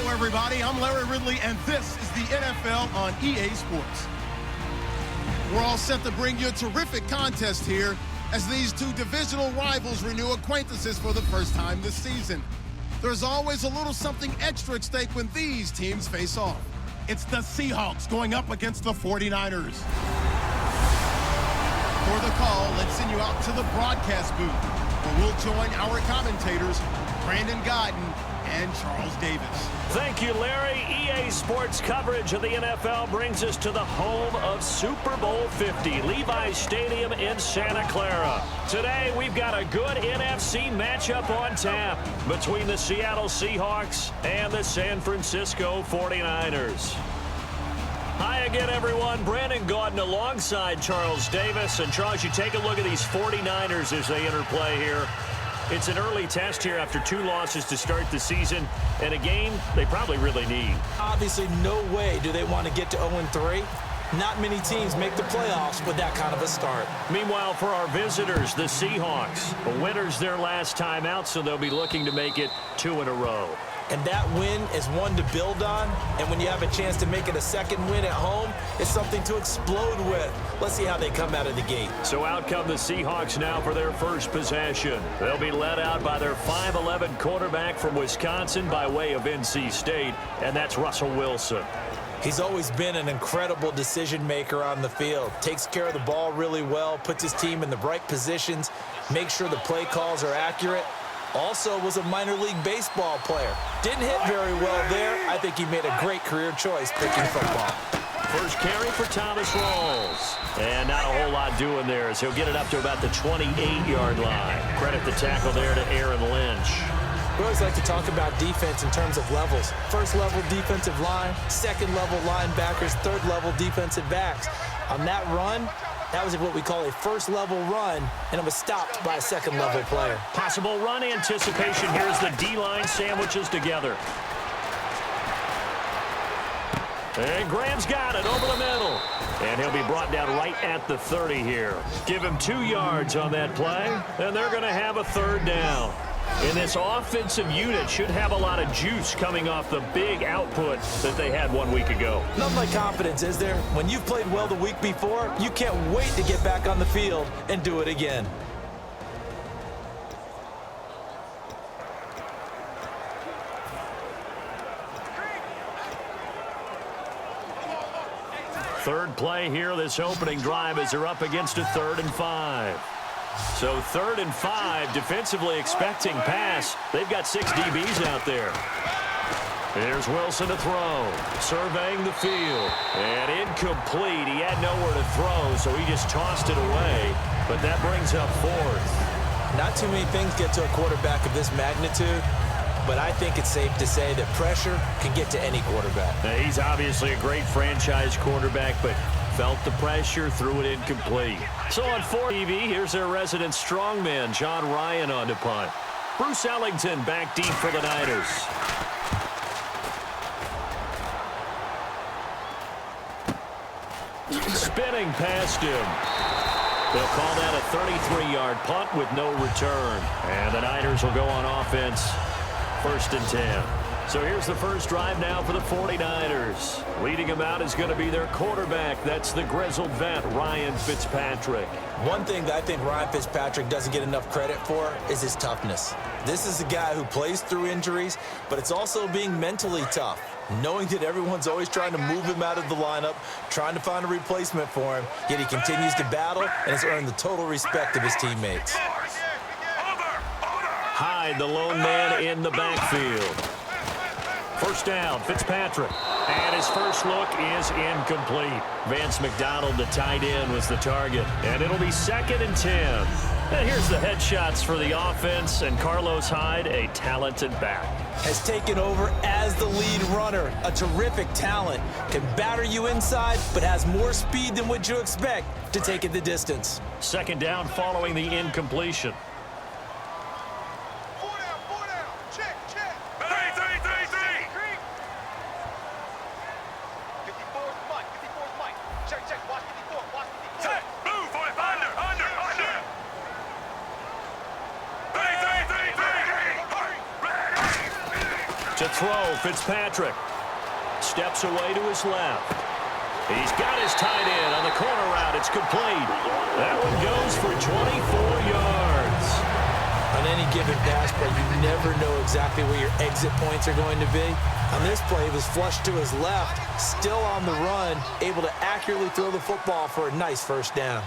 everybody. I'm Larry Ridley, and this is the NFL on EA Sports. We're all set to bring you a terrific contest here as these two divisional rivals renew acquaintances for the first time this season. There's always a little something extra at stake when these teams face off. It's the Seahawks going up against the 49ers. For the call, let's send you out to the broadcast booth, where we'll join our commentators, Brandon Godden and Charles Davis. Thank you, Larry. EA Sports coverage of the NFL brings us to the home of Super Bowl 50, Levi's Stadium in Santa Clara. Today, we've got a good NFC matchup on tap between the Seattle Seahawks and the San Francisco 49ers. Hi again, everyone. Brandon Gaudin alongside Charles Davis. And, Charles, you take a look at these 49ers as they interplay here. It's an early test here after 2 losses to start the season, and a game they probably really need. Obviously, no way do they want to get to 0-3. Not many teams make the playoffs with that kind of a start. Meanwhile, for our visitors, the Seahawks, the winners their last time out, so they'll be looking to make it 2 in a row. And that win is one to build on. And when you have a chance to make it a second win at home, it's something to explode with. Let's see how they come out of the gate. So out come the Seahawks now for their first possession. They'll be led out by their 5'11" quarterback from Wisconsin by way of NC State, and that's Russell Wilson. He's always been an incredible decision maker on the field. Takes care of the ball really well, puts his team in the right positions, makes sure the play calls are accurate. Also was a minor league baseball player. Didn't hit very well there. I think he made a great career choice picking football. First carry for Thomas Rawls. And not a whole lot doing there as he'll get it up to about the 28-yard line. Credit the tackle there to Aaron Lynch. We always like to talk about defense in terms of levels. First level defensive line, second level linebackers, third level defensive backs. On that run, that was what we call a first-level run, and it was stopped by a second-level player. Possible run anticipation. Here's the D-line sandwiches together. And Graham's got it over the middle. And he'll be brought down right at the 30 here. Give him 2 yards on that play, and they're going to have a third down. And this offensive unit should have a lot of juice coming off the big output that they had 1 week ago. Nothing like confidence, is there? When you've played well the week before, you can't wait to get back on the field and do it again. Third play here, this opening drive, as they're up against a 3rd and 5. So 3rd and 5, defensively expecting pass. They've got 6 DBs out there. There's Wilson to throw. Surveying the field. And incomplete. He had nowhere to throw, so he just tossed it away. But that brings up 4th. Not too many things get to a quarterback of this magnitude, but I think it's safe to say that pressure can get to any quarterback. Now, he's obviously a great franchise quarterback, but felt the pressure, threw it incomplete. So on 4 TV, here's their resident strongman, John Ryan, on to punt. Bruce Ellington back deep for the Niners. Spinning past him. They'll call that a 33-yard punt with no return. And the Niners will go on offense, 1st and 10. So here's the first drive now for the 49ers. Leading them out is going to be their quarterback. That's the grizzled vet, Ryan Fitzpatrick. One thing that I think Ryan Fitzpatrick doesn't get enough credit for is his toughness. This is a guy who plays through injuries, but it's also being mentally tough. Knowing that everyone's always trying to move him out of the lineup, trying to find a replacement for him, yet he continues to battle and has earned the total respect of his teammates. Hyde, the lone man in the backfield. First down, Fitzpatrick. And his first look is incomplete. Vance McDonald, the tight end, was the target. And it'll be 2nd and 10. And here's the headshots for the offense. And Carlos Hyde, a talented back. Has taken over as the lead runner. A terrific talent. Can batter you inside, but has more speed than what you expect to take it the distance. 2nd down following the incompletion. To throw, Fitzpatrick. Steps away to his left. He's got his tight end on the corner route. It's complete. That one goes for 24 yards. On any given pass play, you never know exactly where your exit points are going to be. On this play, it was flushed to his left, still on the run, able to accurately throw the football for a nice first down.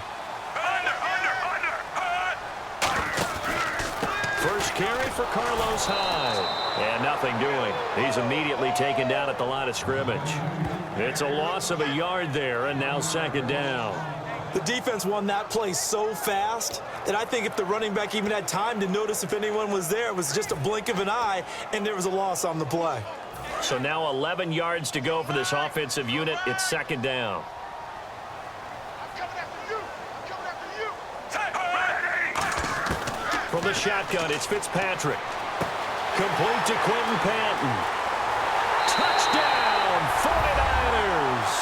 First carry for Carlos Hyde. And nothing doing. He's immediately taken down at the line of scrimmage. It's a loss of a yard there, and now second down. The defense won that play so fast that I think if the running back even had time to notice if anyone was there, it was just a blink of an eye, and there was a loss on the play. So now 11 yards to go for this offensive unit. It's second down. From the shotgun, it's Fitzpatrick. Complete to QB N.Payton. Touchdown, 49ers.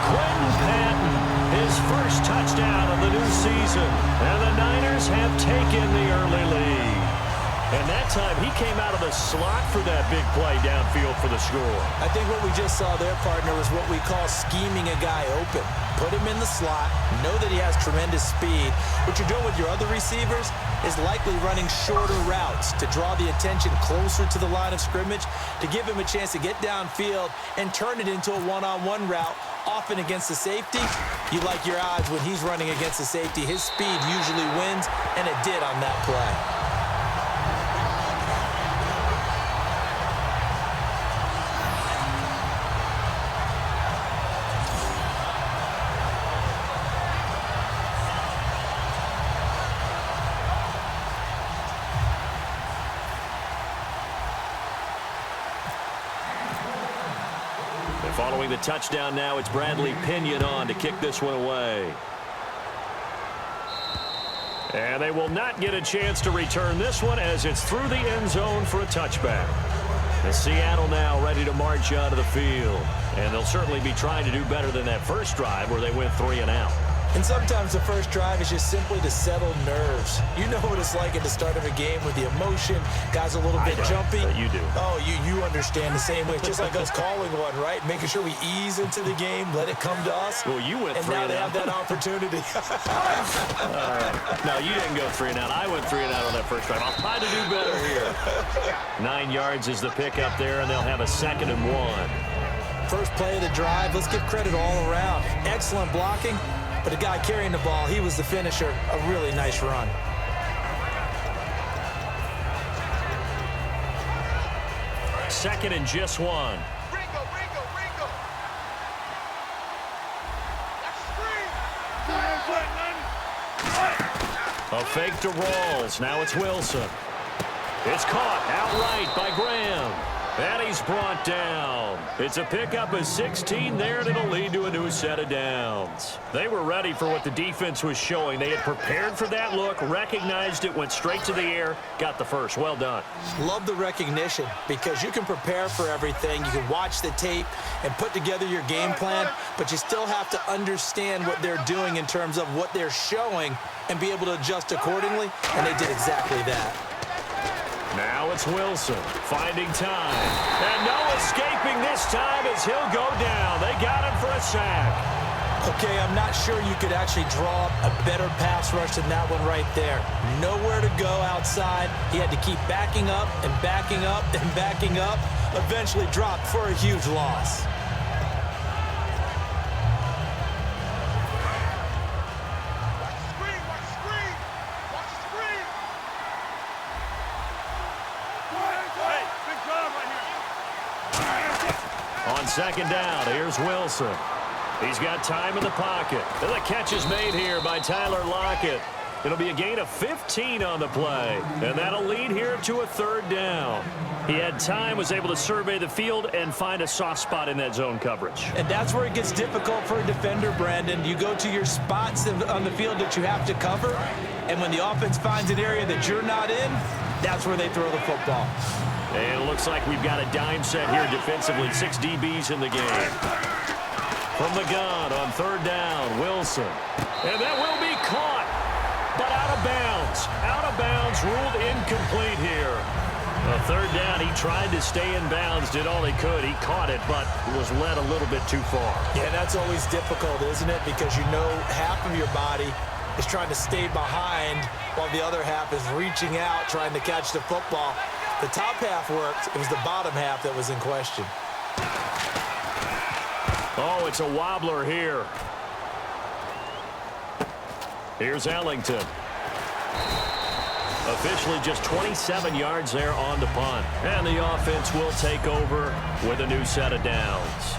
QB N.Payton, his first touchdown of the new season. And the Niners have taken the early lead. And that time, he came out of the slot for that big play downfield for the score. I think what we just saw there, partner, was what we call scheming a guy open. Put him in the slot, know that he has tremendous speed. What you're doing with your other receivers is likely running shorter routes to draw the attention closer to the line of scrimmage, to give him a chance to get downfield and turn it into a one-on-one route, often against the safety. You like your odds when he's running against the safety. His speed usually wins, and it did on that play. Following the touchdown now, it's Bradley Pinion on to kick this one away. And they will not get a chance to return this one as it's through the end zone for a touchback. And Seattle now ready to march onto the field. And they'll certainly be trying to do better than that first drive where they went 3 and out. And sometimes the first drive is just simply to settle nerves. You know what it's like at the start of a game with the emotion. Guys a little bit jumpy. But you do. Oh, you understand the same way. Just like us calling one, right? Making sure we ease into the game, let it come to us. Well, you went 3 and out. And now they have that opportunity. No, you didn't go 3 and out. I went 3 and out on that first drive. I'll try to do better here. 9 yards is the pickup there, and they'll have a 2nd and 1. First play of the drive. Let's give credit all around. Excellent blocking. But the guy carrying the ball, he was the finisher. A really nice run. Second and just 1. A fake to Rawls. Now it's Wilson. It's caught outright by Graham. And he's brought down. It's a pickup of 16 there, and it'll lead to a new set of downs. They were ready for what the defense was showing. They had prepared for that look, recognized it, went straight to the air, got the first. Well done. Love the recognition because you can prepare for everything. You can watch the tape and put together your game plan, but you still have to understand what they're doing in terms of what they're showing and be able to adjust accordingly, and they did exactly that. Now it's Wilson finding time. And no escaping this time as he'll go down. They got him for a sack. Okay, I'm not sure you could actually draw up a better pass rush than that one right there. Nowhere to go outside. He had to keep backing up and backing up and backing up. Eventually dropped for a huge loss. On second down, here's Wilson. He's got time in the pocket. And the catch is made here by Tyler Lockett. It'll be a gain of 15 on the play. And that'll lead here to a 3rd down. He had time, was able to survey the field and find a soft spot in that zone coverage. And that's where it gets difficult for a defender, Brandon. You go to your spots on the field that you have to cover. And when the offense finds an area that you're not in, that's where they throw the football. And it looks like we've got a dime set here defensively. 6 DBs in the game. From the gun on 3rd down, Wilson. And that will be caught, but out of bounds. Out of bounds, ruled incomplete here. A third down, he tried to stay in bounds, did all he could. He caught it, but was led a little bit too far. Yeah, that's always difficult, isn't it? Because you know half of your body is trying to stay behind while the other half is reaching out, trying to catch the football. The top half worked. It was the bottom half that was in question. Oh, it's a wobbler here. Here's Ellington. Officially just 27 yards there on the punt. And the offense will take over with a new set of downs.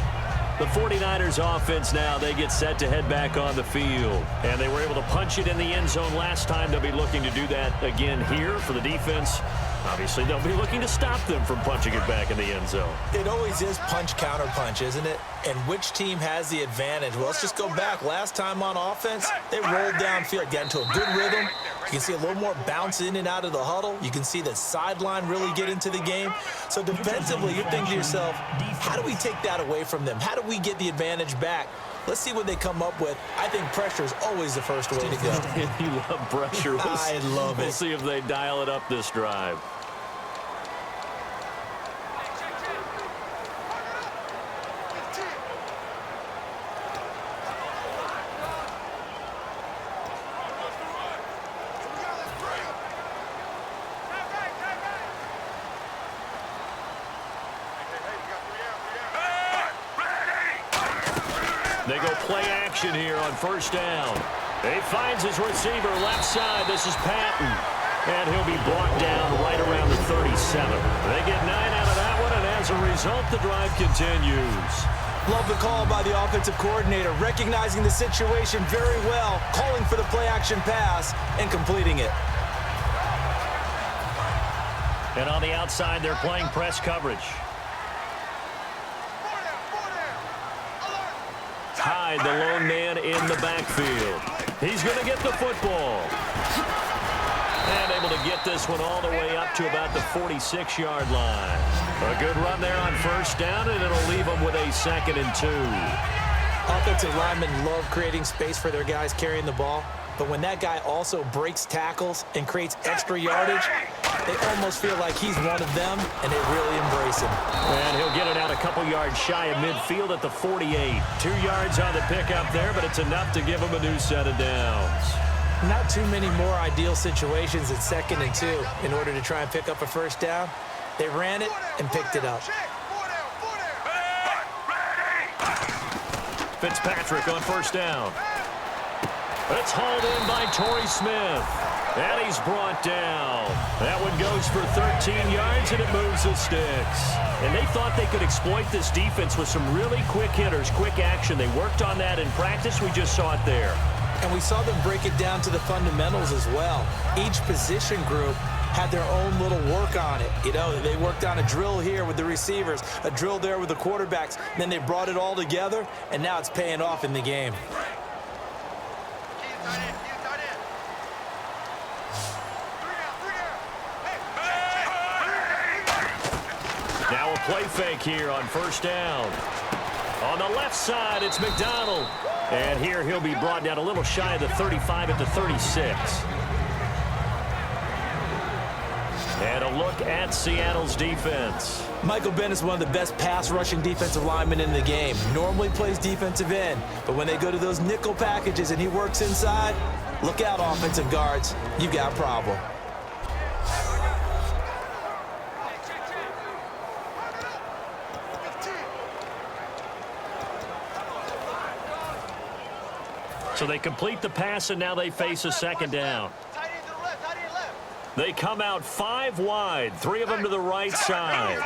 The 49ers offense now, they get set to head back on the field. And they were able to punch it in the end zone last time. They'll be looking to do that again here for the defense. Obviously, they'll be looking to stop them from punching it back in the end zone. It always is punch-counter-punch, isn't it? And which team has the advantage? Well, let's just go back. Last time on offense, they rolled downfield, got into a good rhythm. You can see a little more bounce in and out of the huddle. You can see the sideline really get into the game. So defensively, you're thinking to yourself, how do we take that away from them? How do we get the advantage back? Let's see what they come up with. I think pressure is always the first way to go. You love pressure. I love it. We'll see if they dial it up this drive. They go play action here on first down. He finds his receiver left side. This is Patton. And he'll be brought down right around the 37. They get 9 out of that one, and as a result, the drive continues. Love the call by the offensive coordinator, recognizing the situation very well, calling for the play-action pass, and completing it. And on the outside, they're playing press coverage. Hyde, the lone man in the backfield. He's going to get the football. And able to get this one all the way up to about the 46-yard line. A good run there on first down, and it'll leave them with a 2nd and 2. Offensive linemen love creating space for their guys carrying the ball. But when that guy also breaks tackles and creates extra yardage, they almost feel like he's one of them, and they really embrace him. And he'll get it out a couple yards shy of midfield at the 48. 2 yards on the pickup there, but it's enough to give him a new set of downs. Not too many more ideal situations at 2nd and 2 in order to try and pick up a first down. They ran it and picked it up. Fitzpatrick on first down. It's hauled in by Torrey Smith. And he's brought down. That one goes for 13 yards, and it moves the sticks. And they thought they could exploit this defense with some really quick hitters, quick action. They worked on that in practice. We just saw it there. And we saw them break it down to the fundamentals as well. Each position group had their own little work on it. You know, they worked on a drill here with the receivers, a drill there with the quarterbacks. And then they brought it all together, and now it's paying off in the game. Now a play fake here on first down. On the left side, it's McDonald. And here he'll be brought down a little shy of the 35 at the 36. And a look at Seattle's defense. Michael Bennett is one of the best pass-rushing defensive linemen in the game. Normally plays defensive end, but when they go to those nickel packages and he works inside, look out, offensive guards. You've got a problem. So they complete the pass, and now they face a 2nd down. They come out 5 wide, 3 of them to the right side.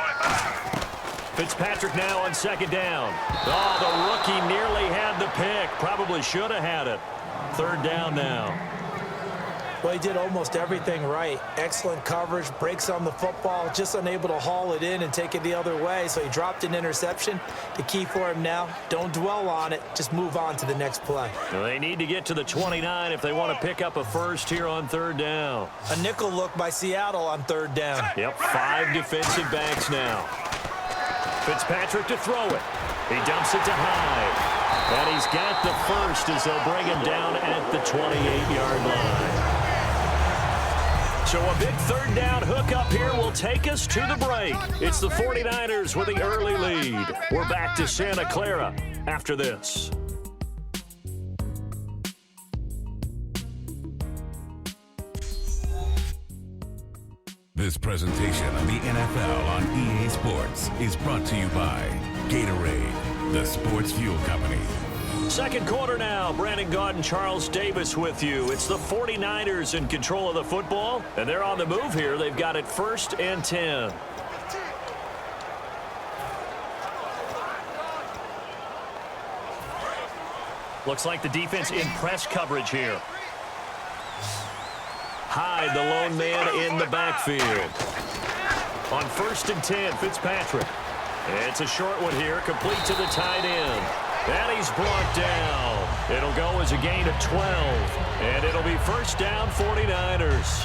Fitzpatrick now on 2nd down. Oh, the rookie nearly had the pick. Probably should have had it. 3rd down now. Well, he did almost everything right. Excellent coverage, breaks on the football, just unable to haul it in and take it the other way. So he dropped an interception. The key for him now, don't dwell on it. Just move on to the next play. They need to get to the 29 if they want to pick up a first here on 3rd down. A nickel look by Seattle on 3rd down. Yep, 5 defensive backs now. Fitzpatrick to throw it. He dumps it to Hyde. And he's got the first as they'll bring him down at the 28-yard line. So a big third down hookup here will take us to the break. It's the 49ers with the early lead. We're back to Santa Clara after this. This presentation of the NFL on EA Sports is brought to you by Gatorade, the sports fuel company. Second quarter now. Brandon Gaud and Charles Davis with you. It's the 49ers in control of the football, and they're on the move here. They've got it 1st and 10. Looks like the defense in press coverage here. Hyde, the lone man in the backfield. On 1st and 10, Fitzpatrick. It's a short one here, complete to the tight end. And he's brought down. It'll go as a gain of 12. And it'll be 1st down, 49ers.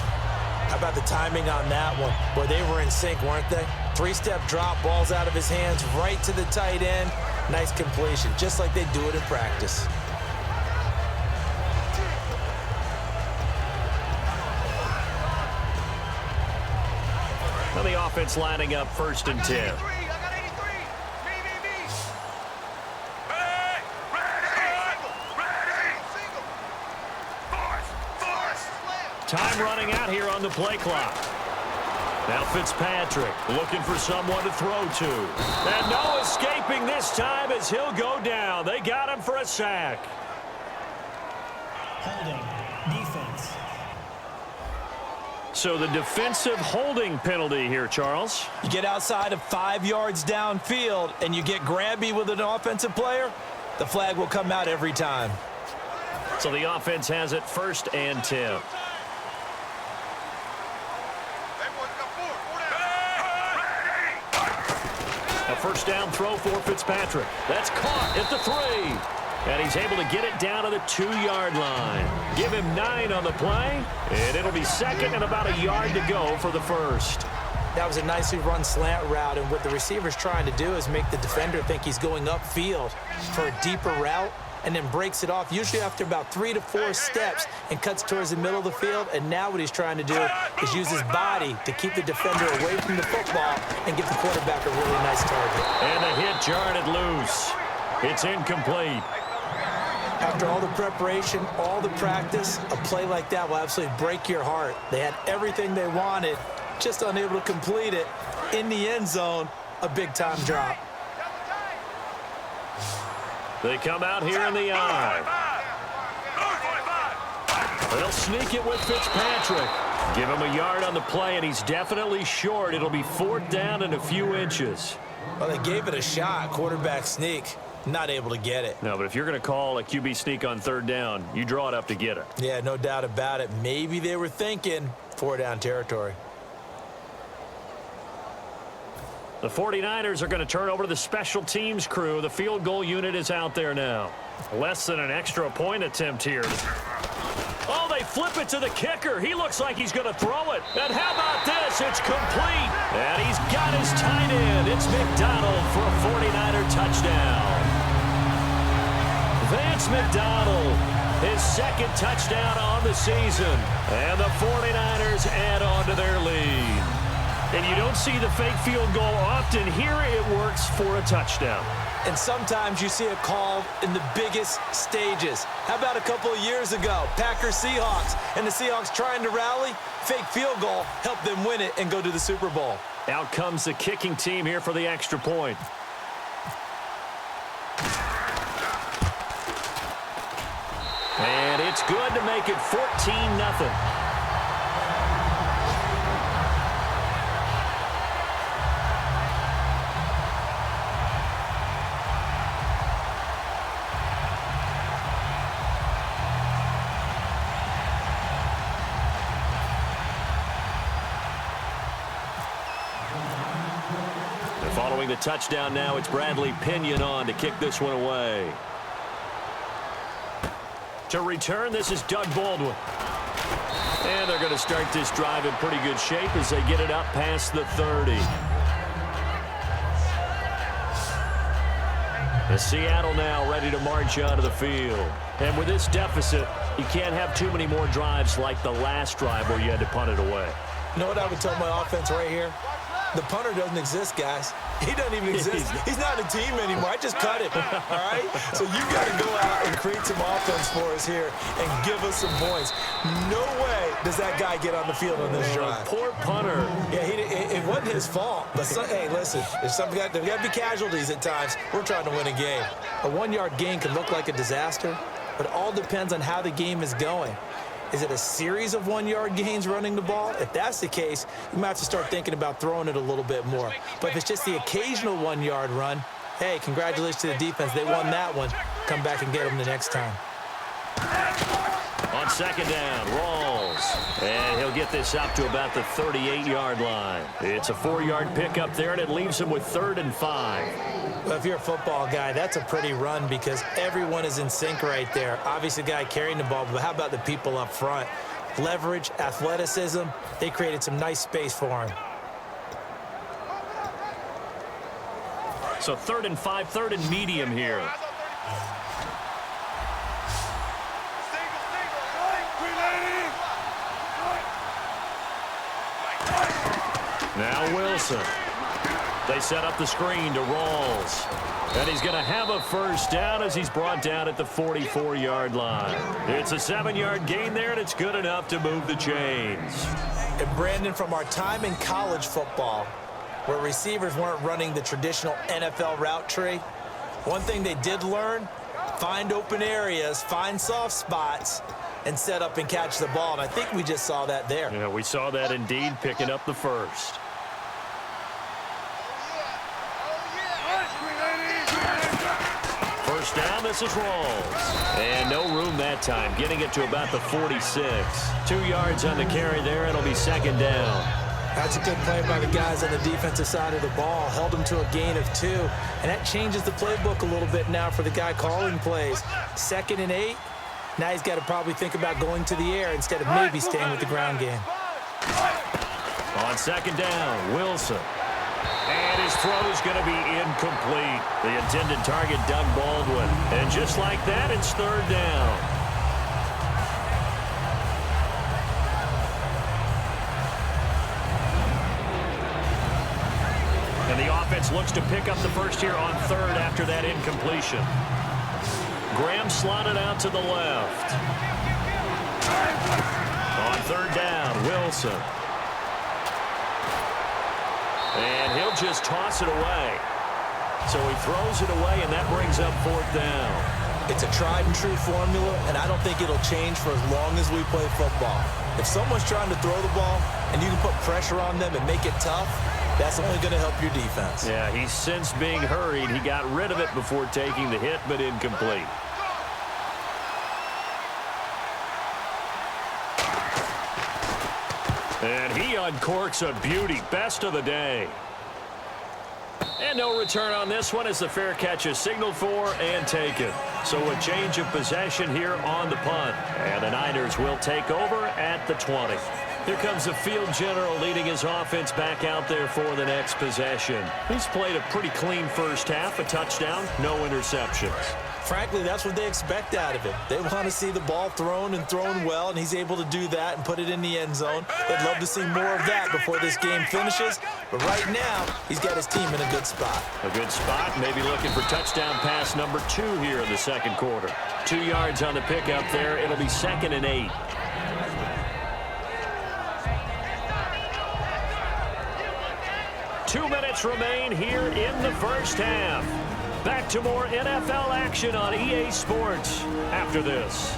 How about the timing on that one? Boy, they were in sync, weren't they? 3-step drop, ball's out of his hands, right to the tight end. Nice completion, just like they do it in practice. Now the offense lining up 1st and 10. Time running out here on the play clock. Now Fitzpatrick looking for someone to throw to. And no escaping this time as he'll go down. They got him for a sack. Holding, defense. So the defensive holding penalty here, Charles. You get outside of 5 yards downfield and you get grabby with an offensive player, the flag will come out every time. So the offense has it 1st and 10. A 1st down throw for Fitzpatrick. That's caught at the 3. And he's able to get it down to the 2-yard line. Give him 9 on the play. And it'll be 2nd and about a yard to go for the 1st. That was a nicely run slant route, and what the receiver's trying to do is make the defender think he's going upfield for a deeper route, and then breaks it off, usually after about 3 to 4 steps, and cuts towards the middle of the field. And now what he's trying to do is use his body to keep the defender away from the football and give the quarterback a really nice target. And the hit jarred it loose. It's incomplete. After all the preparation, all the practice, a play like that will absolutely break your heart. They had everything they wanted, just unable to complete it. In the end zone, a big-time drop. They come out here in the eye. They'll sneak it with Fitzpatrick. Give him a yard on the play, and he's definitely short. It'll be 4th down and a few inches. Well, they gave it a shot, quarterback sneak. Not able to get it. No, but if you're going to call a QB sneak on 3rd down, you draw it up to get it. Yeah, no doubt about it. Maybe they were thinking 4-down territory. The 49ers are going to turn over to the special teams crew. The field goal unit is out there now. Less than an extra point attempt here. Oh, they flip it to the kicker. He looks like he's going to throw it. And how about this? It's complete. And he's got his tight end. It's McDonald for a 49er touchdown. Vance McDonald, his 2nd touchdown on the season. And the 49ers add on to their lead. And you don't see the fake field goal often. Here it works for a touchdown. And sometimes you see it called in the biggest stages. How about a couple of years ago, Packers Seahawks, and the Seahawks trying to rally? Fake field goal helped them win it and go to the Super Bowl. Out comes the kicking team here for the extra point. And it's good to make it 14-0. Following the touchdown now, it's Bradley Pinion on to kick this one away. To return, this is Doug Baldwin. And they're going to start this drive in pretty good shape as they get it up past the 30. Seattle now ready to march onto the field. And with this deficit, you can't have too many more drives like the last drive where you had to punt it away. You know what I would tell my offense right here? The punter doesn't exist, guys. He doesn't even exist. He's not a team anymore. I just cut him, all right? So you've got to go out and create some offense for us here and give us some points. No way does that guy get on the field on this drive. Poor punter. Yeah, it wasn't his fault. But, hey, listen, there's got to be casualties at times. We're trying to win a game. A one-yard gain can look like a disaster, but it all depends on how the game is going. Is it a series of one-yard gains running the ball? If that's the case, you might have to start thinking about throwing it a little bit more. But if it's just the occasional one-yard run, hey, congratulations to the defense. They won that one. Come back and get them the next time. On second down, Rawls. And he'll get this up to about the 38-yard line. It's a 4-yard pickup there, and it leaves him with 3rd and 5. Well, if you're a football guy, that's a pretty run because everyone is in sync right there. Obviously, the guy carrying the ball, but how about the people up front? Leverage, athleticism, they created some nice space for him. So 3rd and 5, 3rd and medium here. Now Wilson. They set up the screen to Rawls. And he's going to have a first down as he's brought down at the 44-yard line. It's a 7-yard gain there, and it's good enough to move the chains. And Brandon, from our time in college football, where receivers weren't running the traditional NFL route tree, one thing they did learn, find open areas, find soft spots, and set up and catch the ball. And I think we just saw that there. Yeah, we saw that indeed, picking up the first. First down, this is Rawls. And no room that time, getting it to about the 46. 2 yards on the carry there, it'll be second down. That's a good play by the guys on the defensive side of the ball. Held them to a gain of 2. And that changes the playbook a little bit now for the guy calling plays. 2nd and 8. Now he's got to probably think about going to the air instead of maybe staying with the ground game. On second down, Wilson. And his throw's going to be incomplete. The intended target, Doug Baldwin. And just like that, it's 3rd down. And the offense looks to pick up the first here on 3rd after that incompletion. Graham slotted out to the left. On 3rd down, Wilson. And he'll just toss it away. So he throws it away, and that brings up 4th down. It's a tried-and-true formula, and I don't think it'll change for as long as we play football. If someone's trying to throw the ball, and you can put pressure on them and make it tough, that's only going to help your defense. Yeah, he's since being hurried. He got rid of it before taking the hit, but incomplete. And he uncorks a beauty. Best of the day. And no return on this one as the fair catch is signaled for and taken. So a change of possession here on the punt. And the Niners will take over at the 20. Here comes the field general leading his offense back out there for the next possession. He's played a pretty clean first half, a touchdown, no interceptions. Frankly, that's what they expect out of it. They want to see the ball thrown and thrown well, and he's able to do that and put it in the end zone. They'd love to see more of that before this game finishes. But right now, he's got his team in a good spot. A good spot, maybe looking for touchdown pass number 2 here in the second quarter. 2 yards on the pickup there. It'll be 2nd and 8. Two minutes remain here in the first half. Back to more NFL action on EA Sports after this.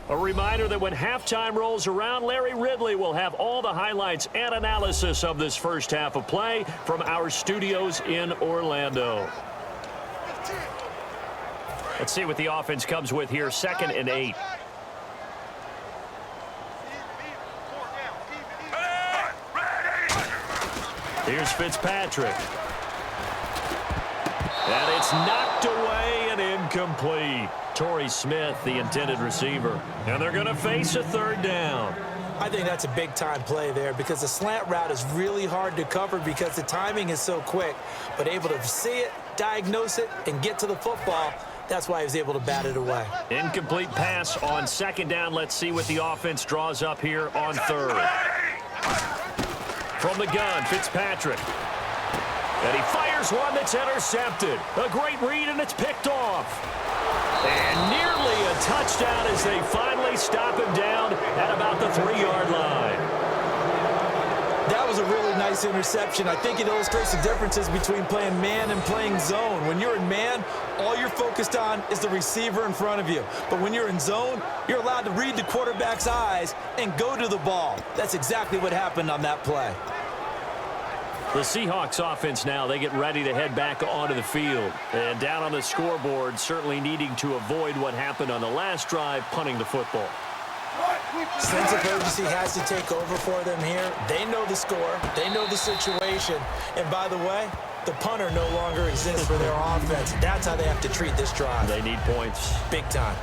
A reminder that when halftime rolls around, Larry Ridley will have all the highlights and analysis of this first half of play from our studios in Orlando. Let's see what the offense comes with here, 2nd and 8. Here's Fitzpatrick. And it's knocked away and incomplete. Torrey Smith, the intended receiver. And they're going to face a 3rd down. I think that's a big-time play there because the slant route is really hard to cover because the timing is so quick. But able to see it, diagnose it, and get to the football, that's why he was able to bat it away. Incomplete pass on second down. Let's see what the offense draws up here on third. From the gun, Fitzpatrick. And he fires one that's intercepted. A great read, and it's picked off. And nearly a touchdown as they finally stop him down at about the 3-yard line. That was a really nice interception. I think it illustrates the differences between playing man and playing zone. When you're in man, all you're focused on is the receiver in front of you. But when you're in zone, you're allowed to read the quarterback's eyes and go to the ball. That's exactly what happened on that play. The Seahawks offense now, they get ready to head back onto the field. And down on the scoreboard, certainly needing to avoid what happened on the last drive, punting the football. Sense of urgency has to take over for them here. They know the score. They know the situation. And by the way, the punter no longer exists for their offense. That's how they have to treat this drive. They need points. Big time.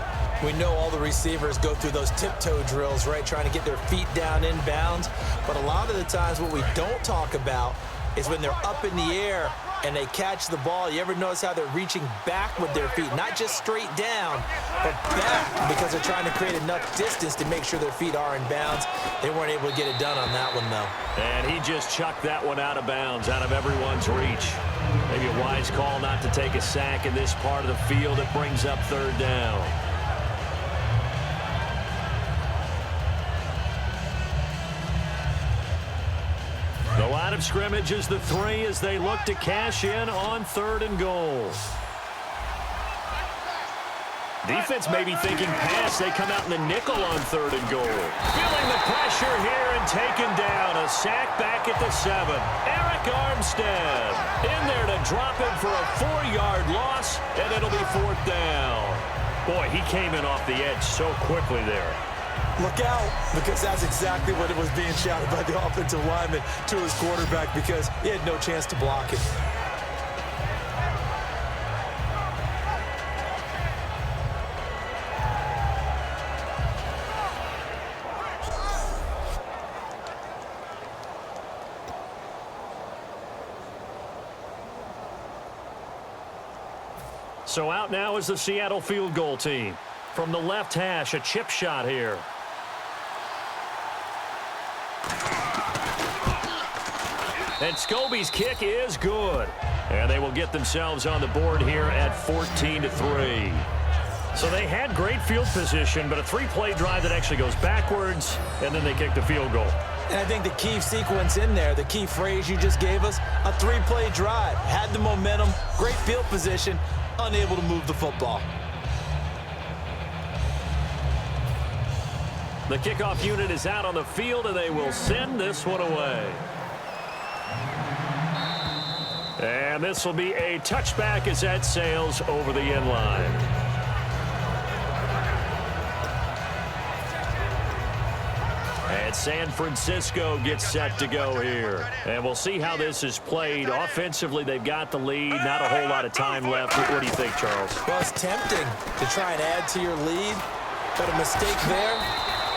We know all the receivers go through those tiptoe drills, right, trying to get their feet down in bounds. But a lot of the times what we don't talk about is when they're up in the air and they catch the ball. You ever notice how they're reaching back with their feet? Not just straight down, but back, because they're trying to create enough distance to make sure their feet are in bounds. They weren't able to get it done on that one, though. And he just chucked that one out of bounds, out of everyone's reach. Maybe a wise call not to take a sack in this part of the field. It brings up third down. The line of scrimmage is the 3 as they look to cash in on 3rd and goal. Defense may be thinking pass. They come out in the nickel on 3rd and goal. Feeling the pressure here and taken down. A sack back at the 7. Eric Armstead in there to drop him for a 4-yard loss, and it'll be 4th down. Boy, he came in off the edge so quickly there. Look out, because that's exactly what it was being shouted by the offensive lineman to his quarterback, because he had no chance to block it. So out now is the Seattle field goal team. From the left hash, a chip shot here. And Scobie's kick is good. And they will get themselves on the board here at 14-3. So they had great field position, but a 3-play drive that actually goes backwards, and then they kick the field goal. And I think the key sequence in there, the key phrase you just gave us, a 3-play drive. Had the momentum, great field position, unable to move the football. The kickoff unit is out on the field, and they will send this one away. And this will be a touchback as that sails over the end line. And San Francisco gets set to go here. And we'll see how this is played. Offensively, they've got the lead. Not a whole lot of time left. What do you think, Charles? Well, it's tempting to try and add to your lead, but a mistake there,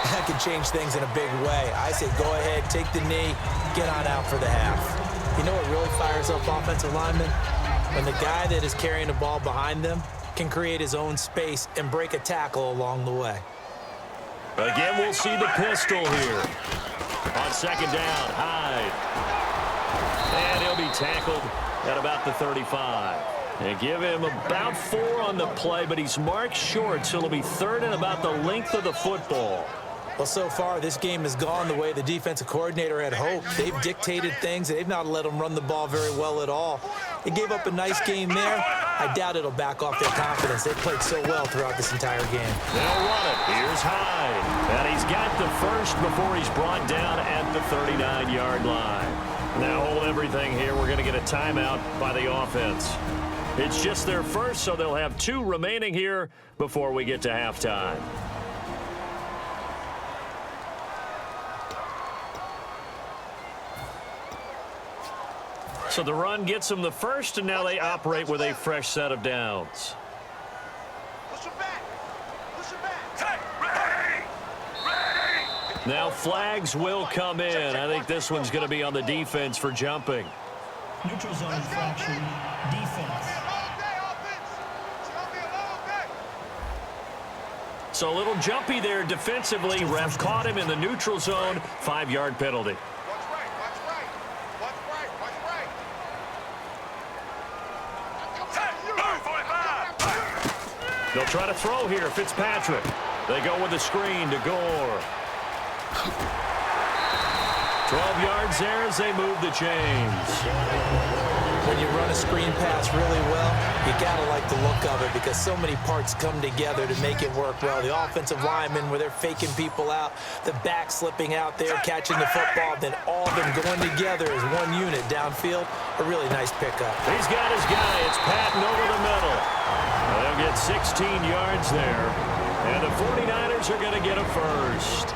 that could change things in a big way. I say go ahead, take the knee, get on out for the half. You know what really fires up offensive linemen? When the guy that is carrying the ball behind them can create his own space and break a tackle along the way. Again, we'll see the pistol here. On second down, Hyde. And he'll be tackled at about the 35. And give him about 4 on the play, but he's marked short, so it'll be 3rd and about the length of the football. Well, so far, this game has gone the way the defensive coordinator had hoped. They've dictated things. They've not let them run the ball very well at all. They gave up a nice game there. I doubt it'll back off their confidence. They've played so well throughout this entire game. They'll run it. Here's Hyde. And he's got the first before he's brought down at the 39-yard line. Now hold everything here. We're going to get a timeout by the offense. It's just their first, so they'll have 2 remaining here before we get to halftime. So the run gets them the first, and now they operate with a fresh set of downs. Push it back. Push it back. Ready. Ready. Now flags will come in. I think this one's going to be on the defense for jumping. Neutral zone infraction. Defense. So a little jumpy there defensively. Ref caught him in the neutral zone. 5-yard penalty. They'll try to throw here. Fitzpatrick. They go with the screen to Gore. 12 yards there as they move the chains. When you run a screen pass really well, you got to like the look of it because so many parts come together to make it work well. The offensive linemen where they're faking people out, the back slipping out there, catching the football, then all of them going together as one unit downfield. A really nice pickup. He's got his guy. It's Patton over the middle. They'll get 16 yards there. And the 49ers are going to get a first.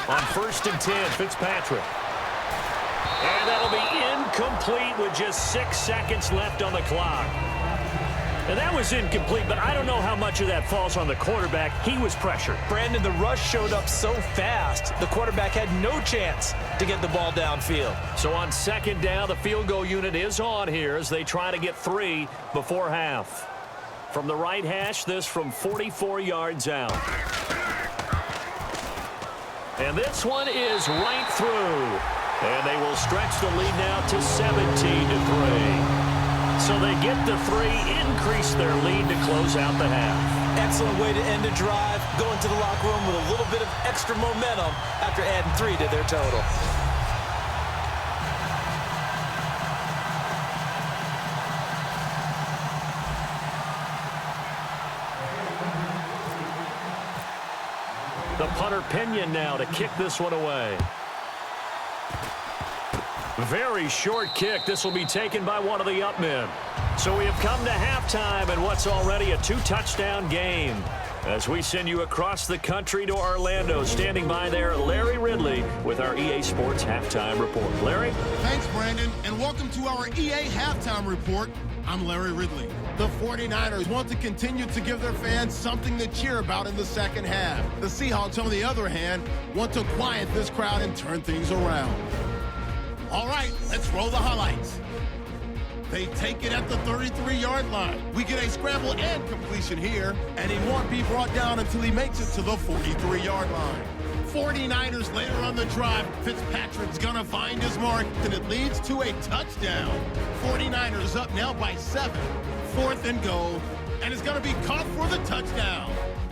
On 1st and 10, Fitzpatrick. And that'll be incomplete with just 6 seconds left on the clock. And that was incomplete, but I don't know how much of that falls on the quarterback. He was pressured. Brandon, the rush showed up so fast, the quarterback had no chance to get the ball downfield. So on 2nd down, the field goal unit is on here as they try to get 3 before half. From the right hash, this from 44 yards out. And this one is right through. And they will stretch the lead now to 17-3. So they get the 3, increase their lead to close out the half. Excellent way to end a drive, go into the locker room with a little bit of extra momentum after adding 3 to their total. The punter Pinion now to kick this one away. Very short kick. This will be taken by one of the up men. So we have come to halftime in what's already a 2-touchdown game. As we send you across the country to Orlando, standing by there, Larry Ridley with our EA Sports Halftime Report. Larry? Thanks, Brandon, and welcome to our EA Halftime Report. I'm Larry Ridley. The 49ers want to continue to give their fans something to cheer about in the second half. The Seahawks, on the other hand, want to quiet this crowd and turn things around. All right, let's roll the highlights. They take it at the 33-yard line. We get a scramble and completion here, and he won't be brought down until he makes it to the 43-yard line. 49ers later on the drive. Fitzpatrick's gonna find his mark, and it leads to a touchdown. 49ers up now by 7. 4th and goal, and it's gonna be caught for the touchdown.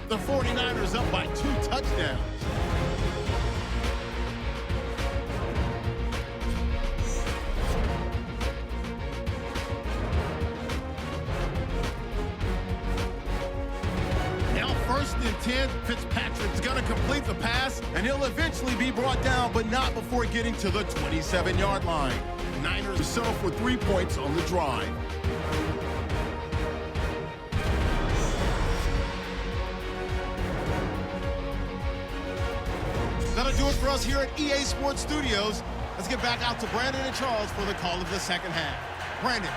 The 49ers up by 2 touchdowns. Now 1st and 10, Fitzpatrick's gonna complete the pass, and he'll eventually be brought down, but not before getting to the 27-yard line. Niners settle for 3 points on the drive. That'll do it for us here at EA Sports Studios. Let's get back out to Brandon and Charles for the call of the second half. Brandon.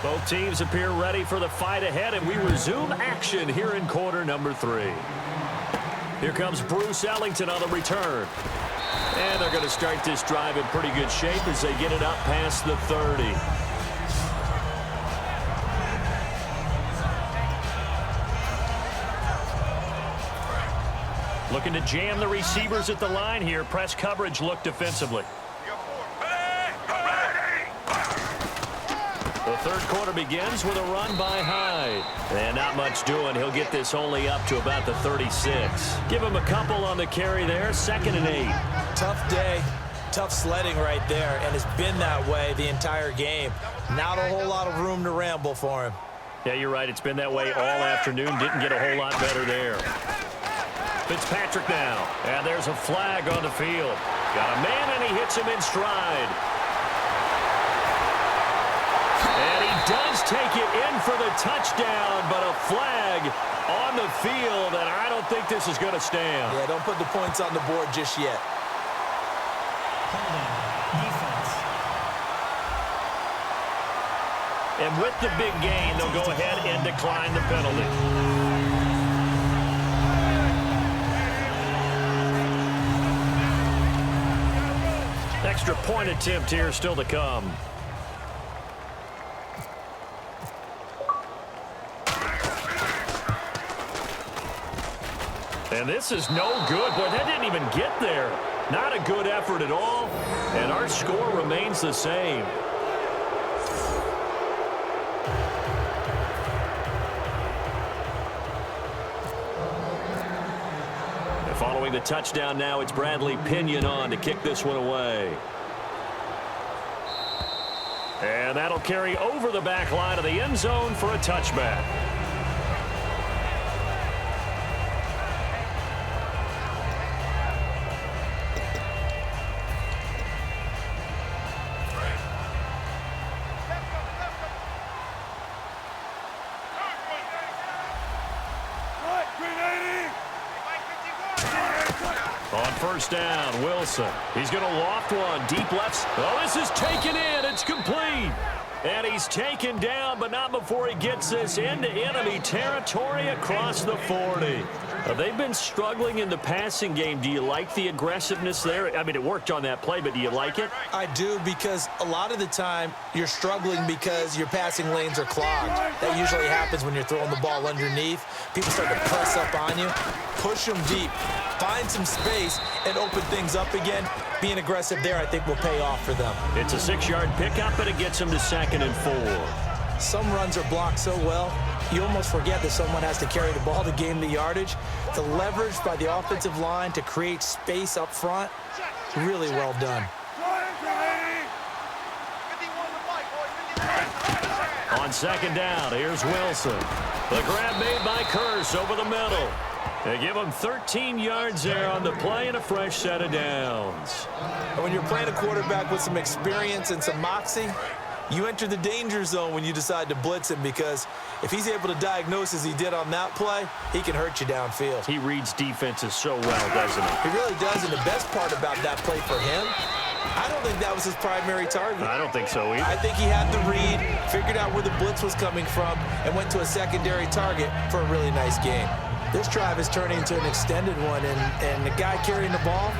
Both teams appear ready for the fight ahead, and we resume action here in quarter number 3. Here comes Bruce Ellington on the return. And they're going to start this drive in pretty good shape as they get it up past the 30. Looking to jam the receivers at the line here. Press coverage look defensively. The third quarter begins with a run by Hyde. And not much doing. He'll get this only up to about the 36. Give him a couple on the carry there. 2nd and 8. Tough day, tough sledding right there, and it's been that way the entire game. Not a whole lot of room to ramble for him. Yeah, you're right. It's been that way all afternoon. Didn't get a whole lot better there. Fitzpatrick now. And there's a flag on the field. Got a man, and he hits him in stride. And he does take it in for the touchdown, but a flag on the field, and I don't think this is going to stand. Yeah, don't put the points on the board just yet. Defense. And with the big gain, they'll go ahead and decline the penalty. Extra point attempt here still to come. And this is no good. Boy, that didn't even get there. Not a good effort at all. And our score remains the same. And following the touchdown now, it's Bradley Pinion on to kick this one away. And that'll carry over the back line of the end zone for a touchback. On first down, Wilson. He's going to loft one. Deep left. Oh, this is taken in. It's complete. And he's taken down, but not before he gets this into enemy territory across the 40. They've been struggling in the passing game. Do you like the aggressiveness there? I mean, it worked on that play, but do you like it? I do, because a lot of the time you're struggling because your passing lanes are clogged. That usually happens when you're throwing the ball underneath. People start to press up on you. Push them deep. Find some space and open things up again. Being aggressive there, I think, will pay off for them. It's a 6-yard pickup, and it gets him to 2nd and 4. Some runs are blocked so well, you almost forget that someone has to carry the ball to gain the yardage. The leverage by the offensive line to create space up front, really well done. On 2nd down, here's Wilson. The grab made by Curse over the middle. They give him 13 yards there on the play and a fresh set of downs. And when you're playing a quarterback with some experience and some moxie, you enter the danger zone when you decide to blitz him, because if he's able to diagnose as he did on that play, he can hurt you downfield. He reads defenses so well, doesn't he? He really does, and the best part about that play for him, I don't think that was his primary target. I don't think so either. I think he had the read, figured out where the blitz was coming from, and went to a secondary target for a really nice game. This drive is turning into an extended one, and the guy carrying the ball,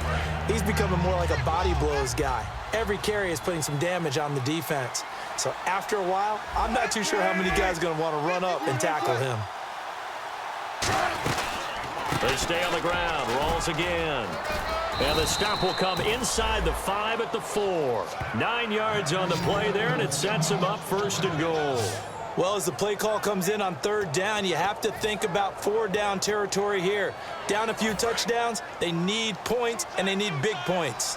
he's becoming more like a body blows guy. Every carry is putting some damage on the defense. So after a while, I'm not too sure how many guys are going to want to run up and tackle him. They stay on the ground, rolls again. And the stop will come inside the 5 at the 4. 9 yards on the play there, and it sets him up 1st and goal. Well, as the play call comes in on 3rd down, you have to think about 4-down territory here. Down a few touchdowns, they need points, and they need big points.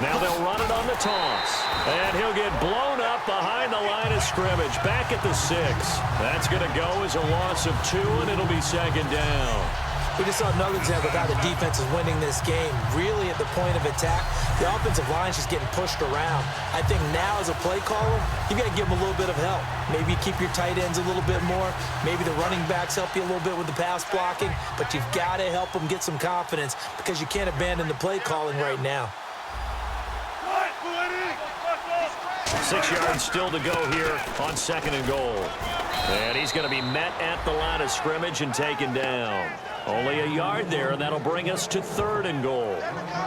Now they'll run it on the toss. And he'll get blown up behind the line of scrimmage. Back at the 6. That's going to go as a loss of 2, and it'll be 2nd down. We just saw another example of how the defense is winning this game. Really at the point of attack, the offensive line's just getting pushed around. I think now as a play caller, you got to give them a little bit of help. Maybe keep your tight ends a little bit more. Maybe the running backs help you a little bit with the pass blocking. But you've got to help them get some confidence, because you can't abandon the play calling right now. 6 yards still to go here on 2nd and goal. And he's going to be met at the line of scrimmage and taken down. Only a yard there, and that'll bring us to 3rd and goal.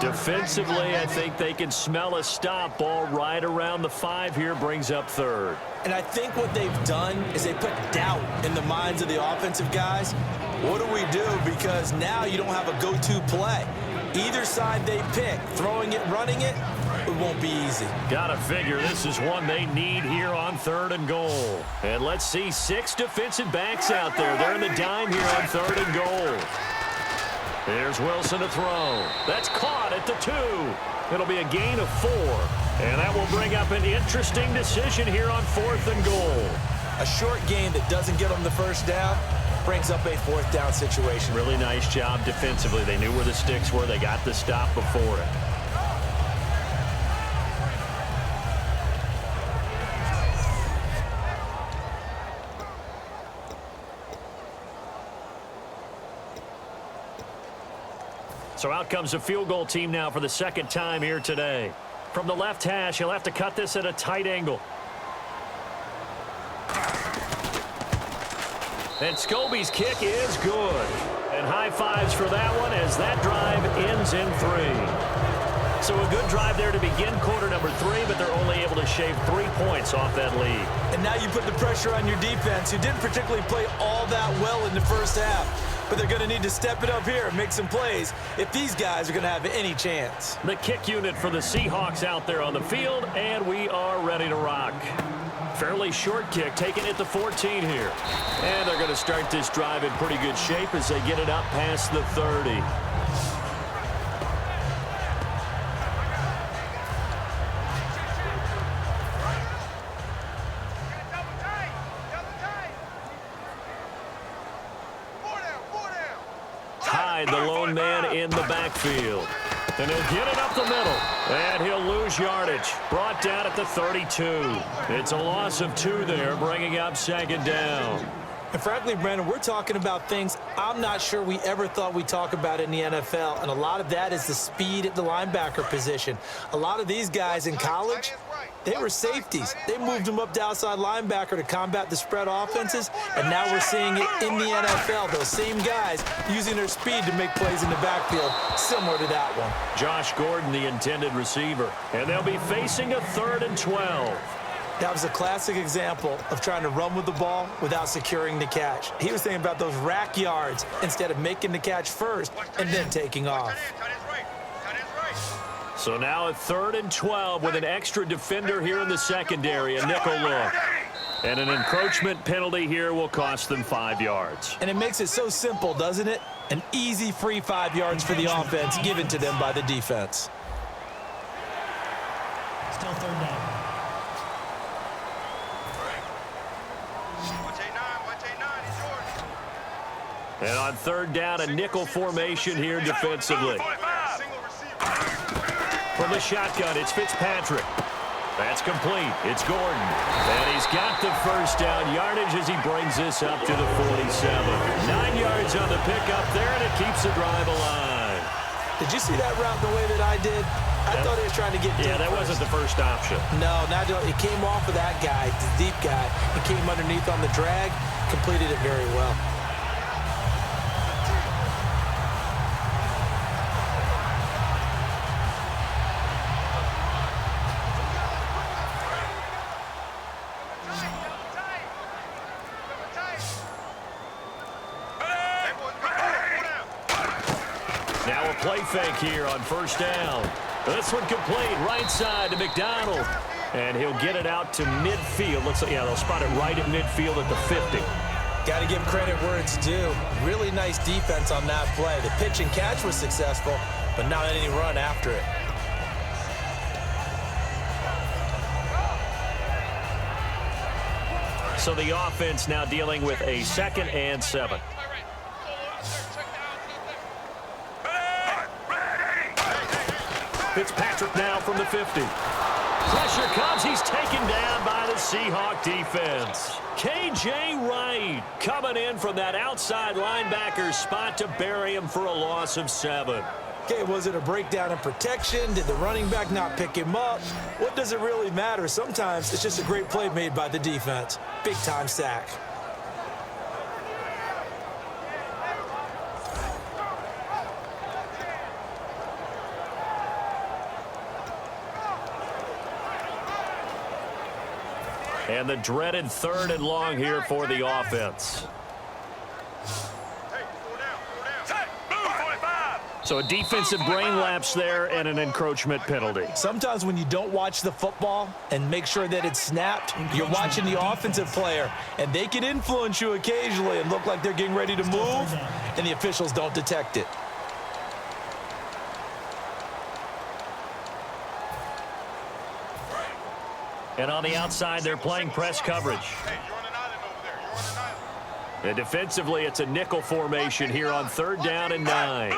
Defensively, I think they can smell a stop. Ball right around the 5 here, brings up 3rd. And I think what they've done is they put doubt in the minds of the offensive guys. What do we do? Because now you don't have a go-to play. Either side they pick, throwing it, running it, it won't be easy. Gotta figure this is one they need here on 3rd and goal. And let's see, 6 defensive backs out there. They're in the dime here on 3rd and goal. Here's Wilson to throw. That's caught at the 2. It'll be a gain of 4. And that will bring up an interesting decision here on 4th and goal. A short gain that doesn't get them the first down brings up a 4th down situation. Really nice job defensively. They knew where the sticks were. They got the stop before it. So out comes the field goal team now for the second time here today. From the left hash, he'll have to cut this at a tight angle. And Scobie's kick is good. And high fives for that one as that drive ends in 3. So a good drive there to begin quarter number 3, but they're only able to shave 3 points off that lead. And now you put the pressure on your defense, who didn't particularly play all that well in the first half. But they're going to need to step it up here and make some plays if these guys are going to have any chance. The kick unit for the Seahawks out there on the field, and we are ready to rock. Fairly short kick, taking it to 14 here. And they're going to start this drive in pretty good shape as they get it up past the 30. Hyde, the lone man in the backfield. And he'll get it up the middle. And he'll lose yardage. Brought down at the 32. It's a loss of 2 there, bringing up 2nd down. And frankly, Brandon, we're talking about things I'm not sure we ever thought we'd talk about in the NFL. And a lot of that is the speed at the linebacker position. A lot of these guys in college, they were safeties. They moved them up to outside linebacker to combat the spread offenses. And now we're seeing it in the NFL. Those same guys using their speed to make plays in the backfield, similar to that one. Josh Gordon, the intended receiver. And they'll be facing a 3rd and 12. That was a classic example of trying to run with the ball without securing the catch. He was thinking about those rack yards instead of making the catch first and then taking off. So now a 3rd and 12 with an extra defender here in the secondary, a nickel look. And an encroachment penalty here will cost them 5 yards. And it makes it so simple, doesn't it? An easy free 5 yards for the offense given to them by the defense. Still 3rd down. And on 3rd down, a nickel formation here defensively. From the shotgun, it's Fitzpatrick. That's complete. It's Gordon. And he's got the first down yardage as he brings this up to the 47. 9 yards on the pickup there, and it keeps the drive alive. Did you see that route the way that I did? I thought he was trying to get deep. Yeah, that wasn't the first option. No, it came off of that guy, the deep guy. It came underneath on the drag, completed it very well. Now a play fake here on 1st down. This one complete, right side to McDonald. And he'll get it out to midfield. Looks like, yeah, they'll spot it right at midfield at the 50. Got to give credit where it's due. Really nice defense on that play. The pitch and catch was successful, but not any run after it. So the offense now dealing with a 2nd and 7. Fitzpatrick now from the 50. Pressure comes. He's taken down by the Seahawk defense. K.J. Wright coming in from that outside linebacker spot to bury him for a loss of 7. Okay, was it a breakdown in protection? Did the running back not pick him up? What does it really matter? Sometimes it's just a great play made by the defense. Big-time sack. And the dreaded 3rd and long here for the offense. So a defensive brain lapse there and an encroachment penalty. Sometimes when you don't watch the football and make sure that it's snapped, you're watching the offensive player, and they can influence you occasionally and look like they're getting ready to move, and the officials don't detect it. And on the outside, they're playing press coverage. And defensively, it's a nickel formation here on 3rd down and 9.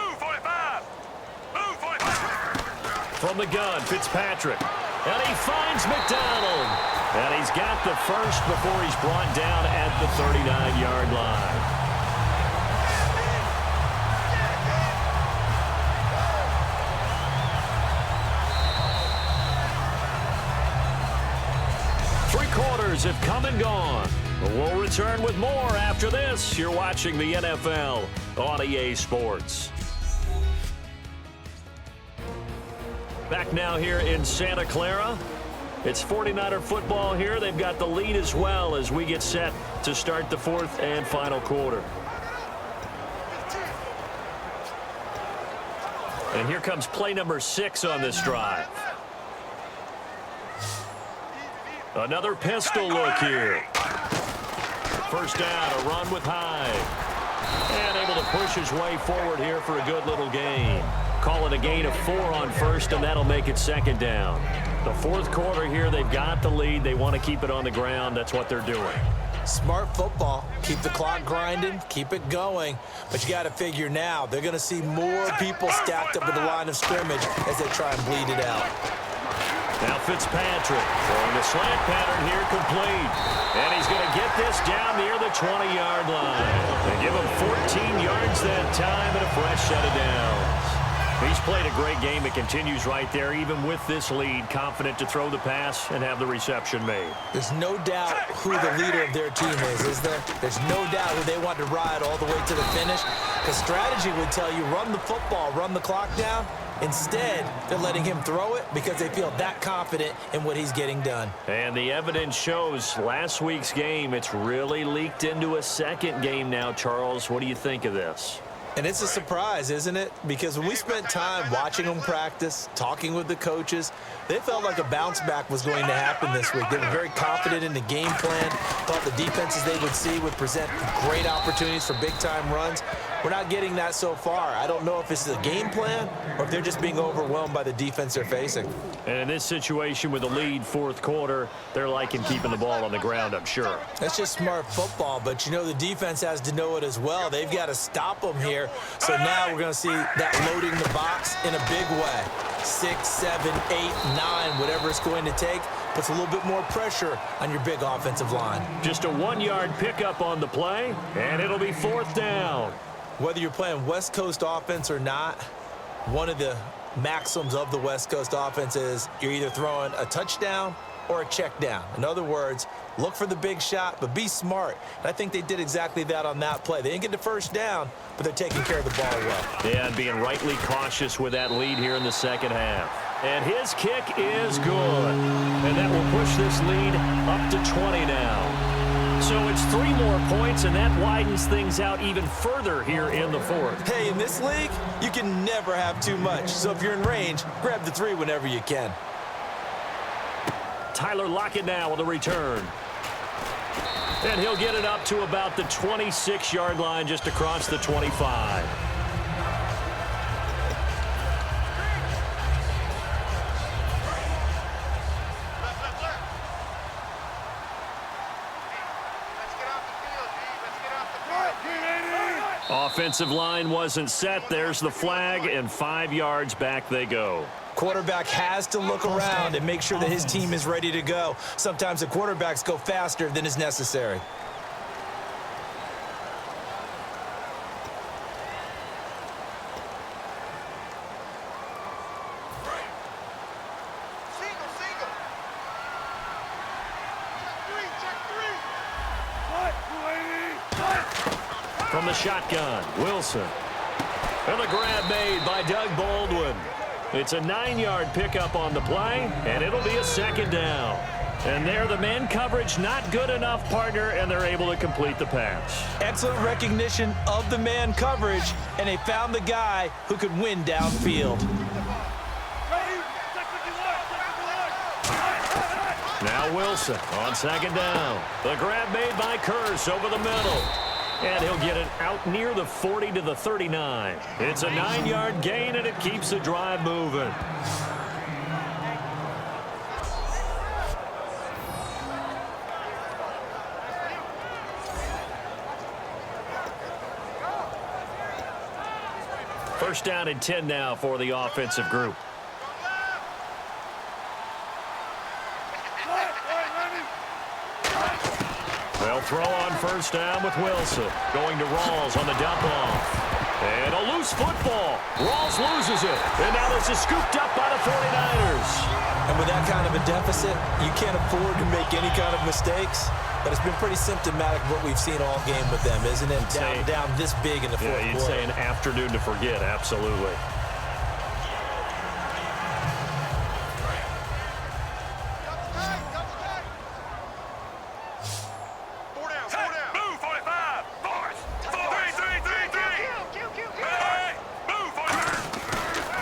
From the gun, Fitzpatrick. And he finds McDonald. And he's got the first before he's brought down at the 39-yard line. Three quarters have come and gone. We'll return with more after this. You're watching the NFL on EA Sports. Back now here in Santa Clara. It's 49er football here. They've got the lead as well as we get set to start the 4th and final quarter. And here comes play number 6 on this drive. Another pistol look here. First down, a run with Hyde. And able to push his way forward here for a good little gain. Call it a gain of 4 on first, and that'll make it 2nd down. The 4th quarter here, they've got the lead. They want to keep it on the ground. That's what they're doing. Smart football. Keep the clock grinding. Keep it going. But you got to figure now, they're going to see more people stacked up at the line of scrimmage as they try and bleed it out. Now Fitzpatrick throwing the slant pattern here complete. And he's going to get this down near the 20-yard line. They give him 14 yards that time and a fresh set of downs. He's played a great game. It continues right there, even with this lead, confident to throw the pass and have the reception made. There's no doubt who the leader of their team is there? There's no doubt who they want to ride all the way to the finish. The strategy would tell you, run the football, run the clock down. Instead, they're letting him throw it because they feel that confident in what he's getting done. And the evidence shows last week's game, it's really leaked into a second game now, Charles. What do you think of this? And it's a surprise, isn't it? Because when we spent time watching them practice, talking with the coaches, they felt like a bounce back was going to happen this week. They were very confident in the game plan, thought the defenses they would see would present great opportunities for big-time runs. We're not getting that so far. I don't know if it's a game plan or if they're just being overwhelmed by the defense they're facing. And in this situation with the lead 4th quarter, they're liking keeping the ball on the ground, I'm sure. That's just smart football, but you know the defense has to know it as well. They've got to stop them here. So now we're going to see that loading the box in a big way. 6, 7, 8, 9, whatever it's going to take, puts a little bit more pressure on your big offensive line. Just a 1-yard pickup on the play, and it'll be 4th down. Whether you're playing West Coast offense or not, one of the maxims of the West Coast offense is you're either throwing a touchdown or a check down. In other words, look for the big shot, but be smart. And I think they did exactly that on that play. They didn't get the first down, but they're taking care of the ball well. Yeah, and being rightly cautious with that lead here in the 2nd half. And his kick is good. And that will push this lead up to 20 now. So it's 3 more points, and that widens things out even further here in the 4th. Hey, in this league, you can never have too much. So if you're in range, grab the 3 whenever you can. Tyler Lockett now with a return. And he'll get it up to about the 26-yard line, just across the 25. Offensive line wasn't set. There's the flag, and 5 yards back they go. Quarterback has to look around and make sure that his team is ready to go. Sometimes the quarterbacks go faster than is necessary. From the shotgun, Wilson. And the grab made by Doug Baldwin. It's a 9-yard pickup on the play, and it'll be a 2nd down. And there, the man coverage not good enough, partner, and they're able to complete the pass. Excellent recognition of the man coverage, and they found the guy who could win downfield. Now Wilson on 2nd down. The grab made by Curse over the middle. And he'll get it out near the 40 to the 39. It's a 9-yard gain, and it keeps the drive moving. First down and 10 now for the offensive group. They'll throw on first down with Wilson. Going to Rawls on the dump off. And a loose football. Rawls loses it. And now this is scooped up by the 49ers. And with that kind of a deficit, you can't afford to make any kind of mistakes. But it's been pretty symptomatic of what we've seen all game with them, isn't it? Down this big in the fourth quarter. Yeah, you'd say an afternoon to forget, absolutely.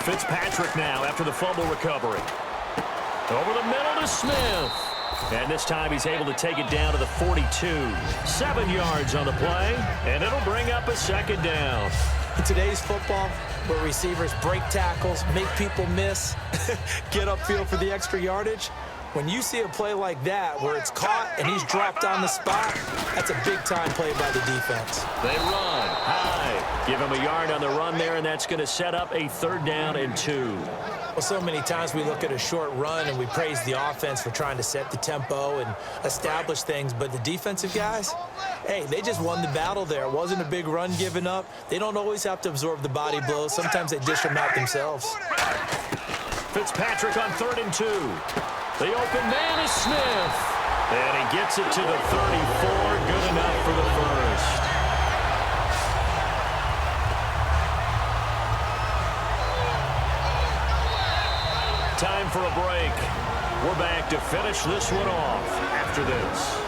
Fitzpatrick now after the fumble recovery. Over the middle to Smith. And this time he's able to take it down to the 42. 7 yards on the play, and it'll bring up a second down. In today's football, where receivers break tackles, make people miss, get upfield for the extra yardage, when you see a play like that where it's caught and he's dropped on the spot, that's a big-time play by the defense. They run high. Give him a yard on the run there, and that's going to set up a 3rd down and 2. Well, so many times we look at a short run and we praise the offense for trying to set the tempo and establish things, but the defensive guys, hey, they just won the battle there. It wasn't a big run given up. They don't always have to absorb the body blows. Sometimes they dish them out themselves. Fitzpatrick on 3rd and 2. The open man is Smith. And he gets it to the 34. Good enough for the first. Time for a break. We're back to finish this one off after this.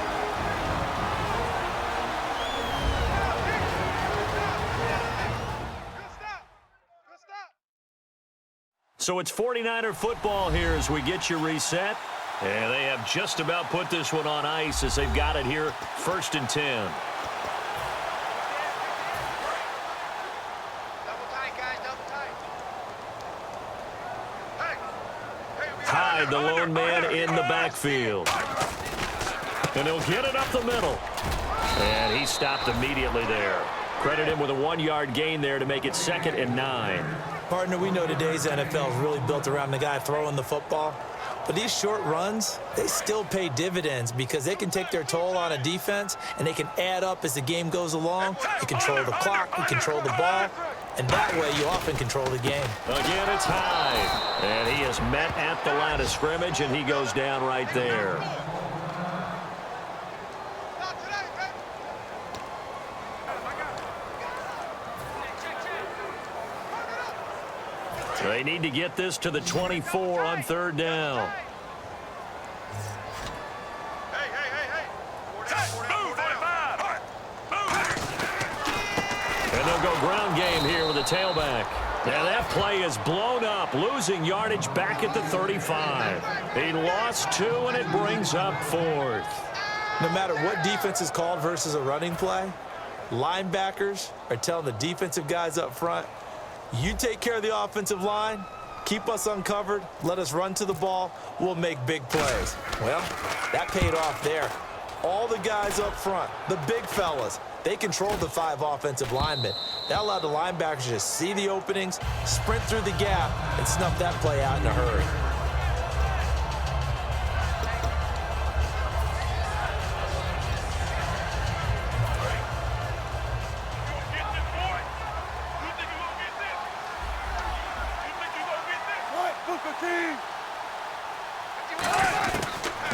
So it's 49er football here as we get you reset. And they have just about put this one on ice as they've got it here, 1st and 10. Hyde, the lone man in the backfield. And he'll get it up the middle. And he stopped immediately there. Credit him with a 1-yard gain there to make it 2nd and 9. Partner, we know today's NFL is really built around the guy throwing the football. But these short runs, they still pay dividends because they can take their toll on a defense and they can add up as the game goes along. You control the clock, you control the ball, and that way you often control the game. Again, it's Hyde. And he is met at the line of scrimmage, and he goes down right there. They need to get this to the 24 on 3rd down. And they'll go ground game here with a tailback. And that play is blown up, losing yardage back at the 35. He lost 2, and it brings up 4th. No matter what defense is called versus a running play, linebackers are telling the defensive guys up front, you take care of the offensive line, keep us uncovered, let us run to the ball, we'll make big plays. Well, that paid off there. All the guys up front, the big fellas, they controlled the 5 offensive linemen. That allowed the linebackers to just see the openings, sprint through the gap, and snuff that play out in a hurry.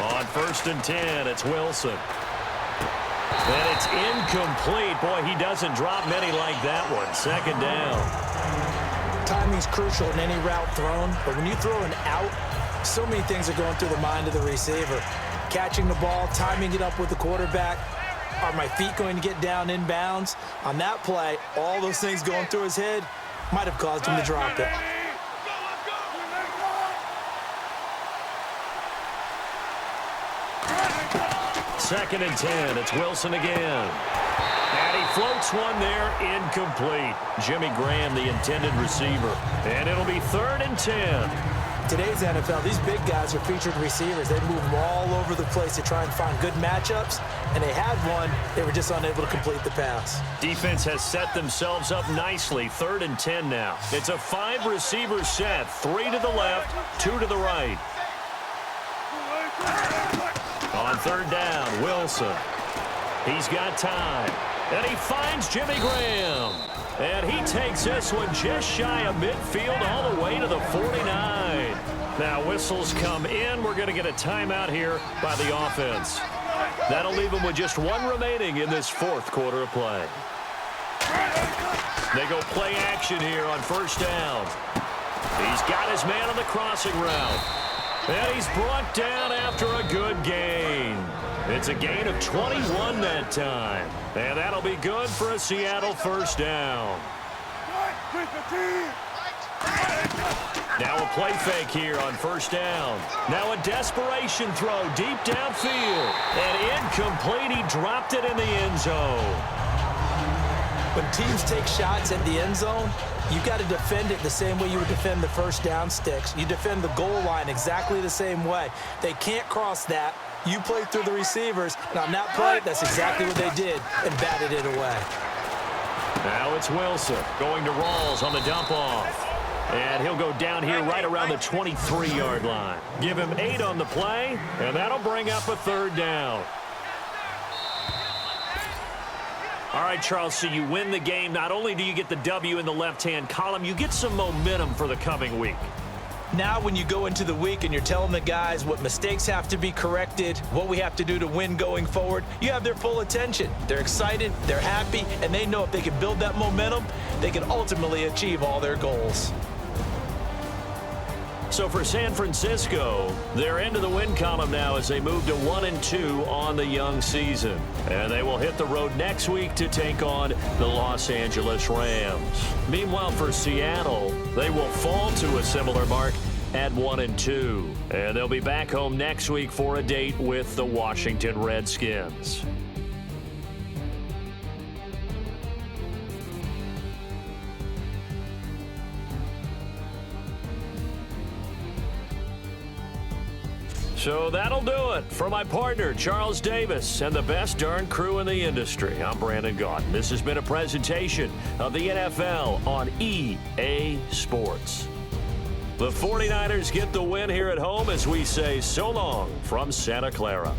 On 1st and 10, it's Wilson. And it's incomplete. Boy, he doesn't drop many like that one. 2nd down. Timing's crucial in any route thrown, but when you throw an out, so many things are going through the mind of the receiver. Catching the ball, timing it up with the quarterback. Are my feet going to get down inbounds? On that play, all those things going through his head might have caused him to drop it. Second and 10. It's Wilson again. And he floats one there, incomplete. Jimmy Graham, the intended receiver. And it'll be 3rd and 10. today's NFL, these big guys are featured receivers. They move them all over the place to try and find good matchups, and they had one. They were just unable to complete the pass. Defense has set themselves up nicely. 3rd and 10 now. It's a 5-receiver set. 3 to the left, 2 to the right. On 3rd down, Wilson. He's got time. And he finds Jimmy Graham. And he takes this one just shy of midfield all the way to the 49. Now whistles come in. We're going to get a timeout here by the offense. That'll leave them with just 1 remaining in this 4th quarter of play. They go play action here on 1st down. He's got his man on the crossing route. And he's brought down after a good gain. It's a gain of 21 that time. And that'll be good for a Seattle 1st down. Now a play fake here on 1st down. Now a desperation throw deep downfield. And incomplete. He dropped it in the end zone. When teams take shots at the end zone, you've got to defend it the same way you would defend the 1st down sticks. You defend the goal line exactly the same way. They can't cross that. You play through the receivers, and on that play, that's exactly what they did, and batted it away. Now it's Wilson going to Rawls on the dump off. And he'll go down here right around the 23-yard line. Give him 8 on the play, and that'll bring up a 3rd down. All right, Charles, so you win the game. Not only do you get the W in the left-hand column, you get some momentum for the coming week. Now when you go into the week and you're telling the guys what mistakes have to be corrected, what we have to do to win going forward, you have their full attention. They're excited, they're happy, and they know if they can build that momentum, they can ultimately achieve all their goals. So for San Francisco, they're into the win column now as they move to 1-2 on the young season. And they will hit the road next week to take on the Los Angeles Rams. Meanwhile, for Seattle, they will fall to a similar mark at 1-2. And they'll be back home next week for a date with the Washington Redskins. So that'll do it for my partner, Charles Davis, and the best darn crew in the industry. I'm Brandon Gaudin. This has been a presentation of the NFL on EA Sports. The 49ers get the win here at home as we say so long from Santa Clara.